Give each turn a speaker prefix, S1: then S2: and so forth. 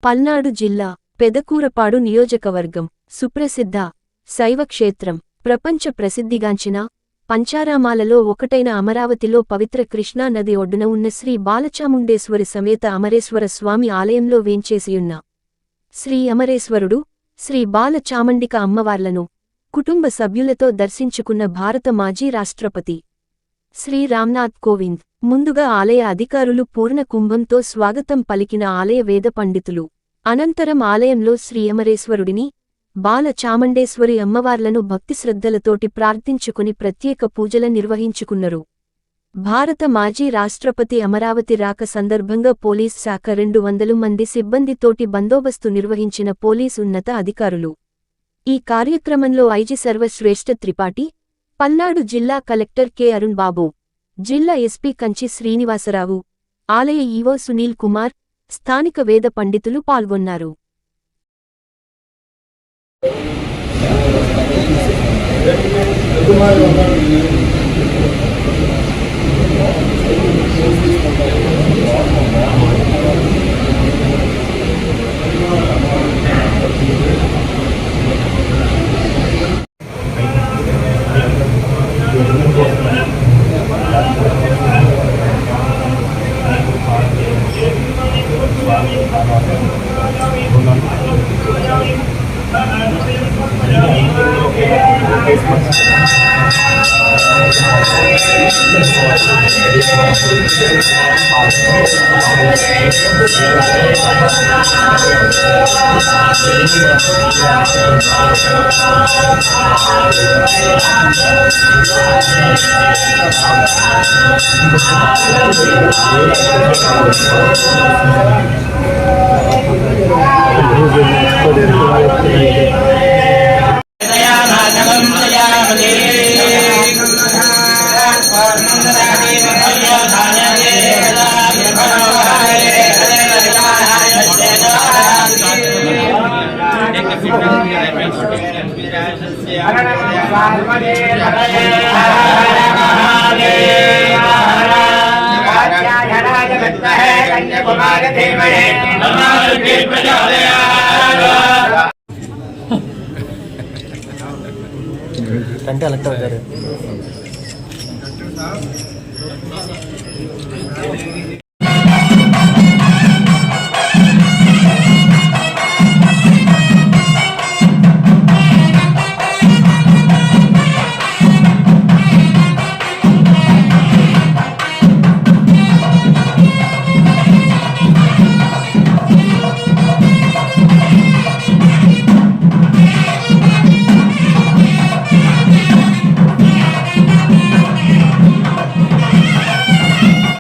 S1: పల్నాడు జిల్లా పెదకూరపాడు నియోజకవర్గం సుప్రసిద్ధ శైవక్షేత్రం ప్రపంచ ప్రసిద్ధిగాంచిన పంచారామాలలో ఒకటైన అమరావతిలో పవిత్ర కృష్ణా నది ఒడ్డున ఉన్న శ్రీ బాలచాముండేశ్వరి సమేత అమరేశ్వర స్వామి ఆలయంలో వేంచేసియున్న శ్రీ అమరేశ్వరుడు శ్రీ బాలచాముండిక అమ్మవార్లను కుటుంబ సభ్యులతో దర్శించుకున్న భారత మాజీ రాష్ట్రపతి శ్రీ రామ్నాథ్ కోవింద్ ముందుగా ఆలయ అధికారులు పూర్ణ కుంభంతో స్వాగతం పలికిన ఆలయ వేద పండితులు అనంతరం ఆలయంలో శ్రీ అమరేశ్వరుడిని బాల చాముండేశ్వరి అమ్మవార్లను భక్తిశ్రద్ధలతోటి ప్రార్థించుకుని ప్రత్యేక పూజల నిర్వహించుకున్నారు. భారత మాజీ రాష్ట్రపతి అమరావతి రాక సందర్భంగా పోలీస్ శాఖ 200 మంది సిబ్బందితోటి బందోబస్తు నిర్వహించిన పోలీస్ ఉన్నత అధికారులు. ఈ కార్యక్రమంలో ఐజీ సర్వశ్రేష్ఠ త్రిపాఠి, పల్నాడు జిల్లా కలెక్టర్ కె అరుణ్ బాబు, జిల్లా ఎస్పీ కంచి శ్రీనివాసరావు, ఆలయ ఈవో సునీల్ కుమార్, స్థానిక వేద పండితులు పాల్గొన్నారు.
S2: అంటే అలెక్ట్ అవుతారు.